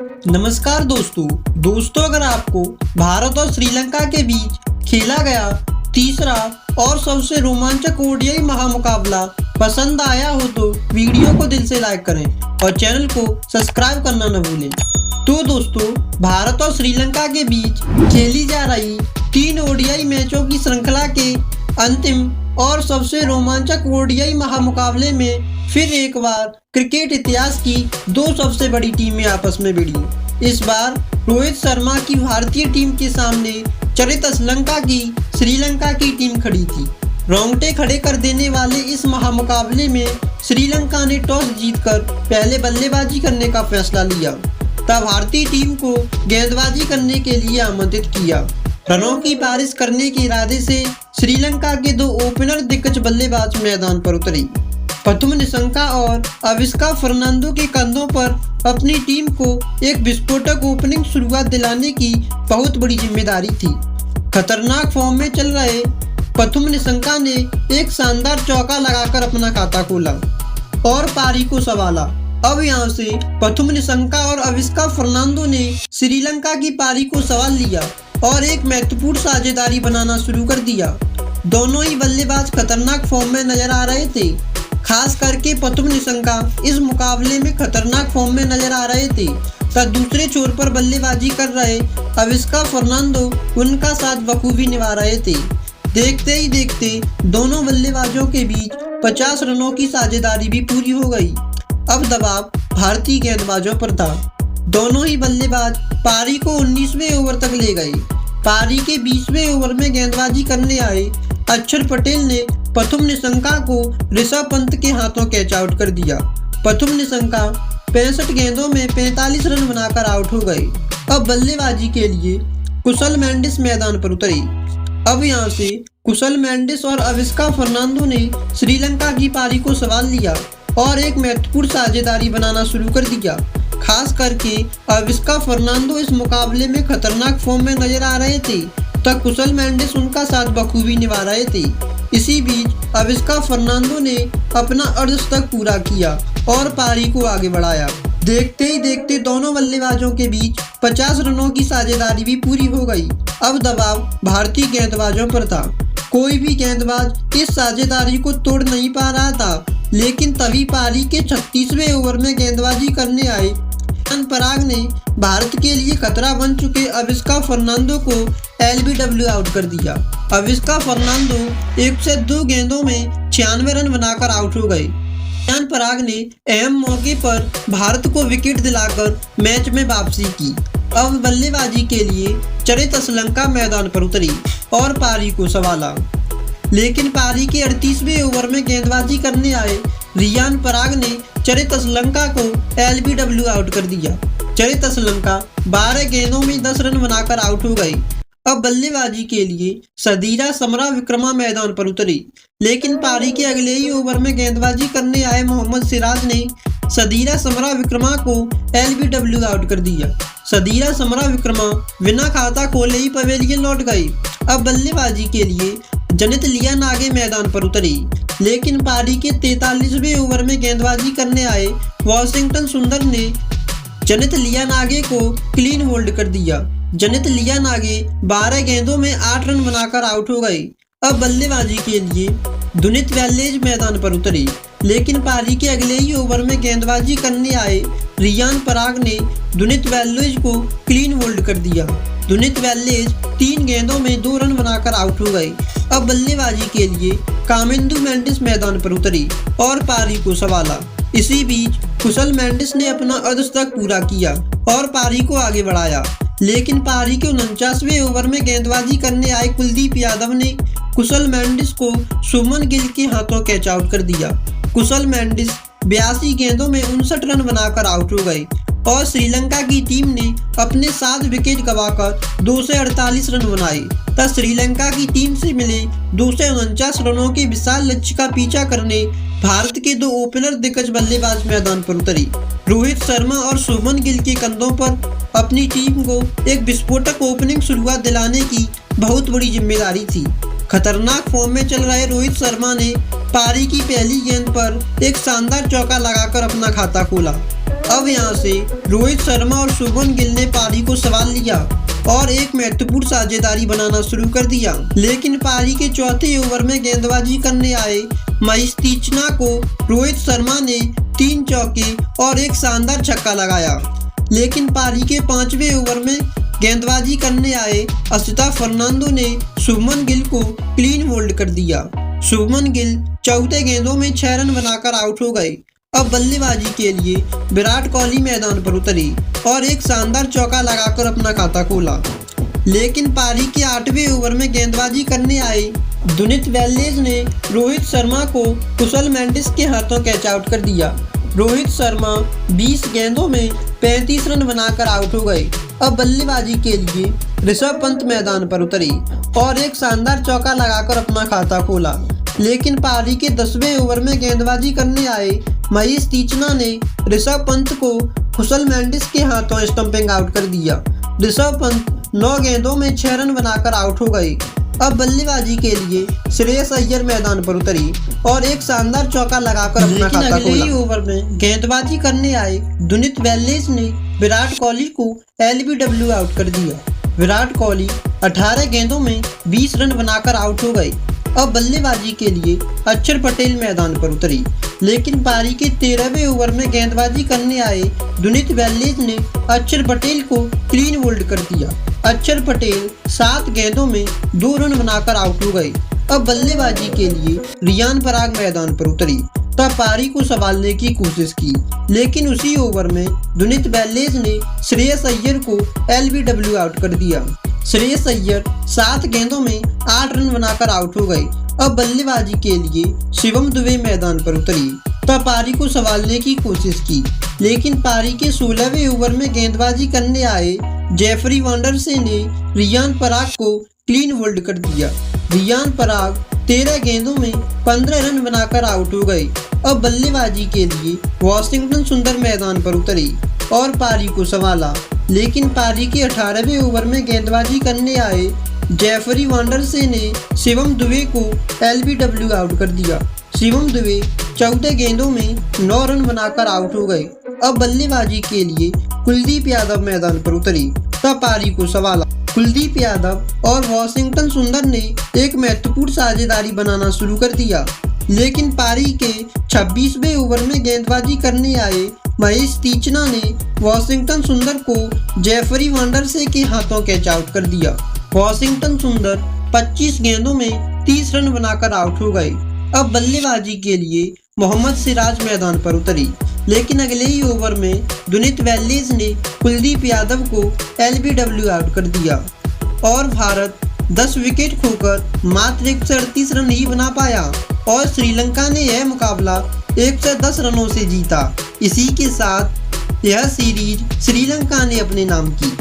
नमस्कार दोस्तों, अगर आपको भारत और श्रीलंका के बीच खेला गया तीसरा और सबसे रोमांचक ओडीआई महामुकाबला पसंद आया हो तो वीडियो को दिल से लाइक करें और चैनल को सब्सक्राइब करना न भूलें। तो दोस्तों, भारत और श्रीलंका के बीच खेली जा रही 3 ओडीआई मैचों की श्रृंखला के अंतिम और सबसे रोमांचक ओडीआई महामुकाबले में फिर एक बार क्रिकेट इतिहास की 2 सबसे बड़ी टीमें आपस में भिड़ी। इस बार रोहित शर्मा की भारतीय टीम के सामने चरित श्रीलंका की श्रीलंका की टीम खड़ी थी। रोंगटे खड़े कर देने वाले इस महामुकाबले में श्रीलंका ने टॉस जीतकर पहले बल्लेबाजी करने का फैसला लिया तब भारतीय टीम को गेंदबाजी करने के लिए आमंत्रित किया। रनों की बारिश करने के इरादे से श्रीलंका के 2 ओपनर दिग्गज बल्लेबाज मैदान पर उतरे। प्रथम निशंका और अविस्का फर्नांडो के कंधों पर अपनी टीम को एक विस्फोटक ओपनिंग शुरुआत दिलाने की बहुत बड़ी जिम्मेदारी थी। खतरनाक फॉर्म में चल रहे प्रथम निशंका ने एक शानदार चौका लगाकर अपना खाता खोला और पारी को संभाला। अब यहां से प्रथम निशंका और अविस्का फर्नांडो ने श्रीलंका की पारी को संभाल लिया और एक महत्वपूर्ण साझेदारी बनाना शुरू कर दिया। दोनों ही बल्लेबाज खतरनाक फॉर्म में नजर आ रहे थे। खास करके प्रथम निशंका इस मुकाबले में खतरनाक फॉर्म में नजर आ रहे थे तब दूसरे छोर पर बल्लेबाजी कर रहे अविस्का फर्नांडो उनका साथ बखूबी निभा रहे थे। देखते ही देखते दोनों बल्लेबाजों के बीच 50 रनों की साझेदारी भी पूरी हो गई। अब दबाव भारतीय गेंदबाजों पर था। दोनों ही बल्लेबाज पारी को 19वें ओवर तक ले गए। पारी के 20वें ओवर में गेंदबाजी करने आए अक्षर पटेल ने प्रथम निशंका को ऋषभ पंत के हाथों कैच आउट कर दिया। प्रथम निशंका 65 गेंदों में 45 रन बनाकर आउट हो गए। अब बल्लेबाजी के लिए कुशल मेंडिस मैदान पर उतरे। अब यहां से कुशल मेंडिस और अविस्का फर्नांडो ने श्रीलंका की पारी को संभाल लिया और एक महत्वपूर्ण साझेदारी बनाना शुरू कर दिया। खास करके अविस्का फर्नांडो इस मुकाबले में खतरनाक फॉर्म में नजर आ रहे थे तब कुशल मेंडिस उनका साथ बखूबी निभा रहे थे। इसी बीच अविस्का फर्नांडो ने अपना अर्धशतक पूरा किया और पारी को आगे बढ़ाया। देखते ही देखते दोनों बल्लेबाजों के बीच 50 रनों की साझेदारी भी पूरी हो गई। अब दबाव भारतीय गेंदबाजों पर था। कोई भी गेंदबाज इस साझेदारी को तोड़ नहीं पा रहा था, लेकिन तभी पारी के 36वें ओवर में गेंदबाजी करने आए रियान पराग ने भारत के लिए खतरा बन चुके अविस्का फर्नांडो को एलबीडब्ल्यू आउट कर दिया। अविस्का फर्नांडो 1 से 2 गेंदों में 96 रन बनाकर आउट हो गए। रियान पराग ने अहम मौके पर भारत को विकेट दिलाकर मैच में वापसी की। अब बल्लेबाजी के लिए चरित श्रीलंका मैदान पर उतरी और पारी को संभाला, लेकिन पारी के 38वें ओवर में गेंदबाजी करने आए रियान पराग ने चरित श्रीलंका को एलबीडब्ल्यू आउट कर दिया। चरित श्रीलंका 12 गेंदों में 10 रन बनाकर आउट हो गई। अब बल्लेबाजी के लिए सदीरा समराविक्रमा मैदान पर उतरी, लेकिन पारी के अगले ही ओवर में गेंदबाजी करने आए मोहम्मद सिराज ने सदीरा समराविक्रमा को एलबीडब्ल्यू आउट कर दिया। सदीरा समराविक्रमा बिना खाता खोले ही पवेलियन लौट गए। अब बल्लेबाजी के लिए जनित लियानागे मैदान पर उतरी, लेकिन पारी के 43वें ओवर में गेंदबाजी करने आए वॉशिंगटन सुंदर ने जनित लियानागे को क्लीन होल्ड कर दिया। जनित लियानागे 12 गेंदों में 8 रन बनाकर आउट हो गए। अब बल्लेबाजी के लिए दुनित वेल्लेज मैदान पर उतरे, लेकिन पारी के अगले ही ओवर में गेंदबाजी करने आए रियान पराग ने दुनित वेल्लेज को क्लीन होल्ड कर दिया। दुनित वेल्लेज 3 गेंदों में 2 रन बनाकर आउट हो गए। अब बल्लेबाजी के लिए कामिंदु मेंडिस मैदान पर उतरी और पारी को संभाला। इसी बीच कुशल मेंडिस ने अपना अर्धशतक पूरा किया और पारी को आगे बढ़ाया, लेकिन पारी के 49वें ओवर में गेंदबाजी करने आए कुलदीप यादव ने कुशल मेंडिस को सुमन गिल के हाथों कैच आउट कर दिया। कुशल मेंडिस 82 गेंदों में 59 रन बनाकर आउट हो गए और श्रीलंका की टीम ने अपने 7 विकेट गंवाकर 248 रन बनाए तब श्रीलंका की टीम से मिले 249 रनों के विशाल लक्ष्य का पीछा करने भारत के 2 ओपनर दिग्गज बल्लेबाज मैदान पर उतरे। रोहित शर्मा और शुभमन गिल के कंधों पर अपनी टीम को एक विस्फोटक ओपनिंग शुरुआत दिलाने की बहुत बड़ी जिम्मेदारी थी। खतरनाक फॉर्म में चल रहे रोहित शर्मा ने पारी की पहली गेंद पर एक शानदार चौका लगाकर अपना खाता खोला अब यहाँ से रोहित शर्मा और शुभमन गिल ने पारी को संभाल लिया और एक महत्वपूर्ण साझेदारी बनाना शुरू कर दिया। लेकिन पारी के चौथे ओवर में गेंदबाजी करने आए महेश तीक्ष्णा को रोहित शर्मा ने 3 चौके और एक शानदार छक्का लगाया। लेकिन पारी के 5वें ओवर में गेंदबाजी करने आए असिता फर्नांडो ने शुभमन गिल को क्लीन बोल्ड कर दिया। शुभमन गिल 14 गेंदों में 6 रन बनाकर आउट हो गए। अब बल्लेबाजी के लिए विराट कोहली मैदान पर उतरे और एक शानदार चौका लगाकर अपना खाता खोला। लेकिन पारी के 8वें ओवर में गेंदबाजी करने आए दुनित वेल्लेज ने रोहित शर्मा को कुशल मेंडिस के हाथों कैच आउट कर दिया। रोहित शर्मा 20 गेंदों में 35 रन बनाकर आउट हो गए। अब बल्लेबाजी के लिए ऋषभ पंत मैदान पर उतरे और एक शानदार चौका लगाकर अपना खाता खोला। लेकिन पारी के 10वें ओवर में गेंदबाजी करने आए महेश तीक्ष्णा ने ऋषभ पंत को कुशल मेंडिस के हाथों स्टंपिंग आउट कर दिया। ऋषभ पंत 9 गेंदों में 6 रन बनाकर आउट हो गए। अब बल्लेबाजी के लिए श्रेयस अय्यर मैदान पर उतरी और एक शानदार चौका लगाकर अपना खाता खोला। अगले ओवर में गेंदबाजी करने आए दुनित वेल्लेज ने विराट कोहली को एलबीडब्ल्यू आउट कर दिया। विराट कोहली 18 गेंदों में 20 रन बनाकर आउट हो गए। अब बल्लेबाजी के लिए अक्षर पटेल मैदान पर उतरी। लेकिन पारी के 13वें ओवर में गेंदबाजी करने आए दुनित वेल्लेज ने अक्षर पटेल को क्लीन बोल्ड कर दिया। अक्षर पटेल 7 गेंदों में 2 रन बनाकर आउट हो गए। अब बल्लेबाजी के लिए रियान पराग मैदान पर उतरी तब पारी को संभालने की कोशिश की। लेकिन उसी ओवर में दुनित वेल्लेज ने श्रेयस अय्यर को एलबीडब्ल्यू आउट कर दिया। श्रेयस अय्यर 7 गेंदों में 8 रन बनाकर आउट हो गए। अब बल्लेबाजी के लिए शिवम दुबे मैदान पर उतरी तब पारी को संभालने की कोशिश की। लेकिन पारी के 16वें ओवर में गेंदबाजी करने आए जेफरी वांडरसे ने रियान पराग को क्लीन बोल्ड कर दिया। रियान पराग 13 गेंदों में 15 रन बनाकर आउट हो गए। अब बल्लेबाजी के लिए वाशिंगटन सुंदर मैदान पर उतरी और पारी को संभाला। लेकिन पारी के 18वें ओवर में गेंदबाजी करने आए जेफरी वांडरसे ने शिवम दुबे को एलबीडब्ल्यू आउट कर दिया। शिवम दुबे 14 गेंदों में 9 रन बनाकर आउट हो गए। अब बल्लेबाजी के लिए कुलदीप यादव मैदान पर उतरी तब पारी को संभाला। कुलदीप यादव और वाशिंगटन सुंदर ने एक महत्वपूर्ण साझेदारी बनाना शुरू कर दिया। लेकिन पारी के 26वें ओवर में गेंदबाजी करने आए महेश तीक्ष्णा ने वाशिंगटन सुंदर को जेफरी वांडरसे के हाथों कैच आउट कर दिया। वाशिंगटन सुंदर 25 गेंदों में 30 रन बनाकर आउट हो गए। अब बल्लेबाजी के लिए मोहम्मद सिराज मैदान पर उतरी। लेकिन अगले ही ओवर में दुनित वेल्लेज ने कुलदीप यादव को एलबीडब्ल्यू आउट कर दिया और भारत 10 विकेट खोकर मात्र 138 रन ही बना पाया और श्रीलंका ने यह मुकाबला 110 रनों से जीता। इसी के साथ यह सीरीज श्रीलंका ने अपने नाम की।